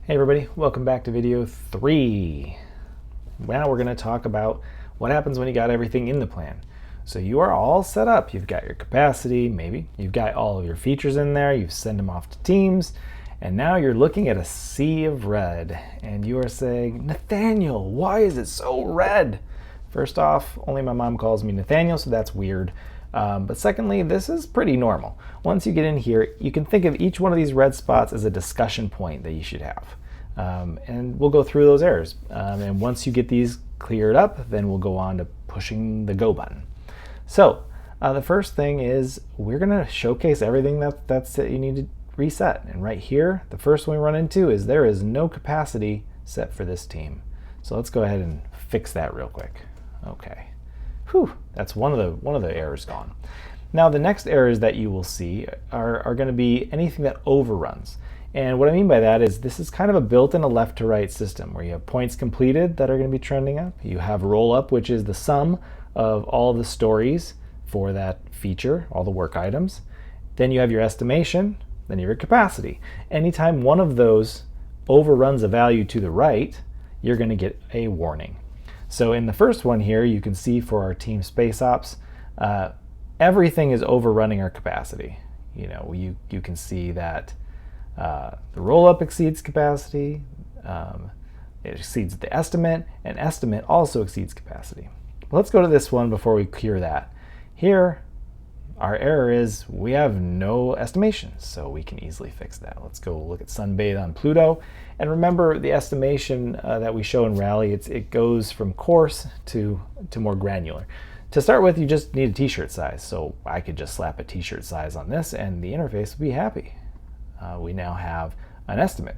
Hey everybody, welcome back to video 3. Now we're going to talk about what happens when you got everything in the plan. So you are all set up. You've got your capacity, maybe. You've got all of your features in there. You've sent them off to teams. And now you're looking at a sea of red. And you are saying, Nathaniel, why is it so red? First off, only my mom calls me Nathaniel, so that's weird. But secondly, this is pretty normal. Once you get in here, you can think of each one of these red spots as a discussion point that you should have. And we'll go through those errors. And once you get these cleared up, then we'll go on to pushing the go button. So the first thing is we're going to showcase everything that you need to reset. And right here, the first one we run into is there is no capacity set for this team. So let's go ahead and fix that real quick. Okay. Whew, that's one of the errors gone. Now the next errors that you will see are going to be anything that overruns. And what I mean by that is this is kind of a built-in left to right system where you have points completed that are going to be trending up. You have roll up, which is the sum of all the stories for that feature, all the work items. Then you have your estimation, then your capacity. Anytime one of those overruns a value to the right, you're going to get a warning. So in the first one here, you can see for our team space ops, everything is overrunning our capacity. You know, you can see that the roll-up exceeds capacity, it exceeds the estimate, and estimate also exceeds capacity. But let's go to this one before we clear that. Here, our error is we have no estimation, so we can easily fix that. Let's go look at Sunbathe on Pluto. And remember the estimation that we show in Rally, it goes from coarse to more granular. To start with, you just need a t-shirt size. So I could just slap a t-shirt size on this and the interface will be happy. We now have an estimate.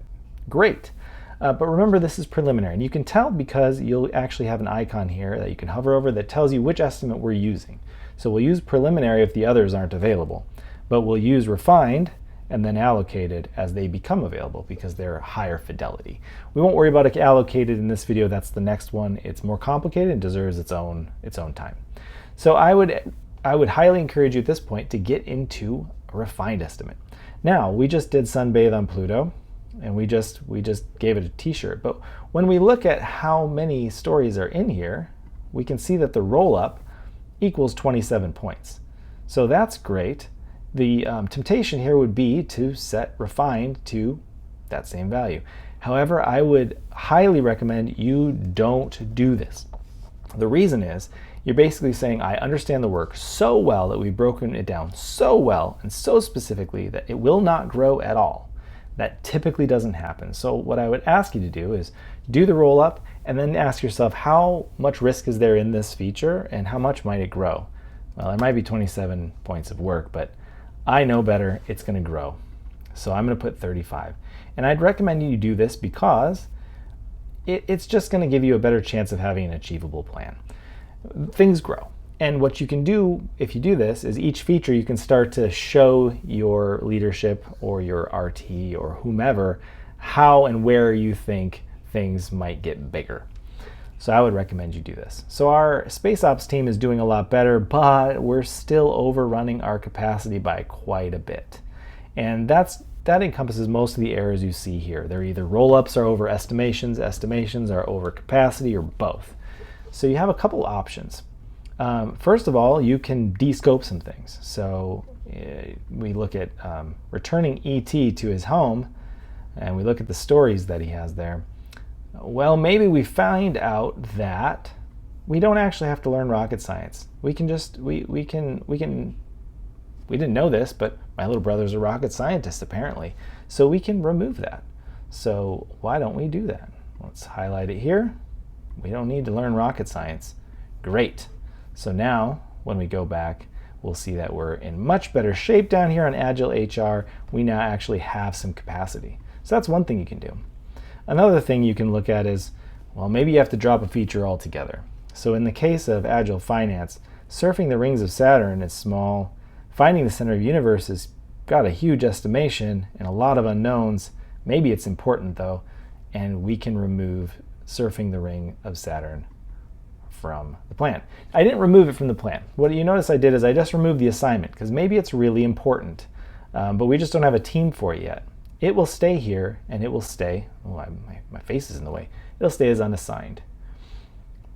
Great. But remember, this is preliminary. And you can tell because you'll actually have an icon here that you can hover over that tells you which estimate we're using. So we'll use preliminary if the others aren't available. But we'll use refined and then allocated as they become available because they're higher fidelity. We won't worry about it allocated in this video. That's the next one. It's more complicated and deserves its own time. So I would highly encourage you at this point to get into a refined estimate. Now, we just did Sunbathe on Pluto, and we just gave it a t-shirt. But when we look at how many stories are in here, we can see that the roll-up equals 27 points. So that's great. The temptation here would be to set refined to that same value. However, I would highly recommend you don't do this. The reason is you're basically saying, I understand the work so well that we've broken it down so well and so specifically that it will not grow at all. That typically doesn't happen. So what I would ask you to do is do the roll up and then ask yourself how much risk is there in this feature and how much might it grow? Well, there might be 27 points of work, but I know better, it's going to grow. So I'm going to put 35. And I'd recommend you do this because it's just going to give you a better chance of having an achievable plan. Things grow. And what you can do if you do this is each feature you can start to show your leadership or your RT or whomever how and where you think things might get bigger. So I would recommend you do this. So our Space Ops team is doing a lot better, but we're still overrunning our capacity by quite a bit. And that encompasses most of the errors you see here. They're either roll-ups are over estimations, estimations are over capacity, or both. So you have a couple options. First of all, you can de-scope some things. So we look at returning ET to his home, and we look at the stories that he has there. Well, maybe we find out that we don't actually have to learn rocket science. We can just, we didn't know this, but my little brother's a rocket scientist apparently. So we can remove that. So why don't we do that? Let's highlight it here. We don't need to learn rocket science. Great. So now when we go back, we'll see that we're in much better shape down here on Agile HR. We now actually have some capacity. So that's one thing you can do. Another thing you can look at is, well, maybe you have to drop a feature altogether. So in the case of Agile Finance, surfing the rings of Saturn is small. Finding the center of the universe has got a huge estimation and a lot of unknowns. Maybe it's important though, and we can remove surfing the ring of Saturn from the plan. I didn't remove it from the plan. What you notice I did is I just removed the assignment because maybe it's really important, but we just don't have a team for it yet. it will stay here and it will stay, my face is in the way, it'll stay as unassigned.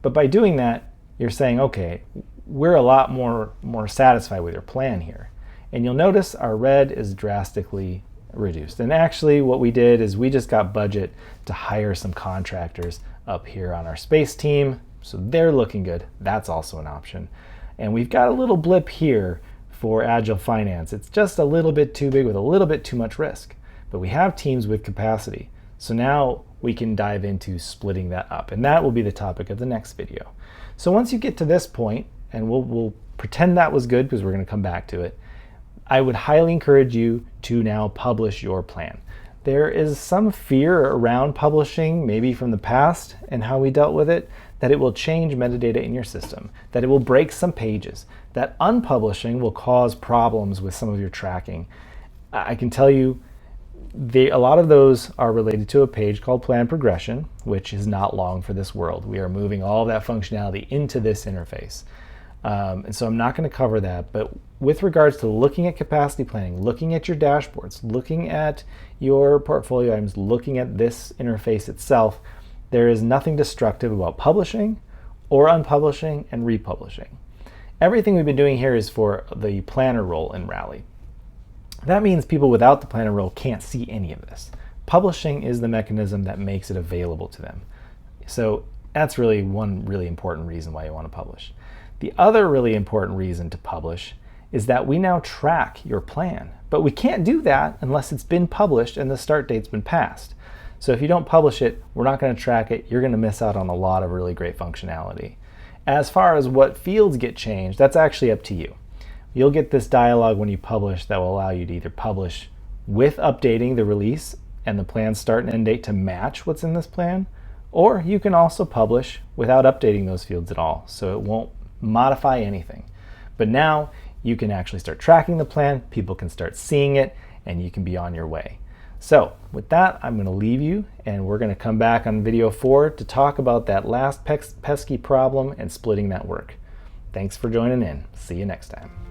But by doing that, you're saying, okay, we're a lot more satisfied with your plan here. And you'll notice our red is drastically reduced. And actually what we did is we just got budget to hire some contractors up here on our space team. So they're looking good. That's also an option. And we've got a little blip here for Agile Finance. It's just a little bit too big with a little bit too much risk. But we have teams with capacity. So now we can dive into splitting that up. And that will be the topic of the next video. So once you get to this point, and we'll pretend that was good because we're going to come back to it, I would highly encourage you to now publish your plan. There is some fear around publishing, maybe from the past and how we dealt with it, that it will change metadata in your system, that it will break some pages, that unpublishing will cause problems with some of your tracking. I can tell you a lot of those are related to a page called Plan Progression, which is not long for this world. We are moving all that functionality into this interface. And so I'm not going to cover that, but with regards to looking at capacity planning, looking at your dashboards, looking at your portfolio items, looking at this interface itself, there is nothing destructive about publishing or unpublishing and republishing. Everything we've been doing here is for the planner role in Rally. That means people without the planner role can't see any of this. Publishing is the mechanism that makes it available to them. So that's really one really important reason why you want to publish. The other really important reason to publish is that we now track your plan, but we can't do that unless it's been published and the start date's been passed. So if you don't publish it, we're not going to track it. You're going to miss out on a lot of really great functionality. As far as what fields get changed, that's actually up to you. You'll get this dialog when you publish that will allow you to either publish with updating the release and the plan's start and end date to match what's in this plan, or you can also publish without updating those fields at all, so it won't modify anything. But now you can actually start tracking the plan, people can start seeing it, and you can be on your way. So with that, I'm going to leave you, and we're going to come back on video 4 to talk about that last pesky problem and splitting that work. Thanks for joining in. See you next time.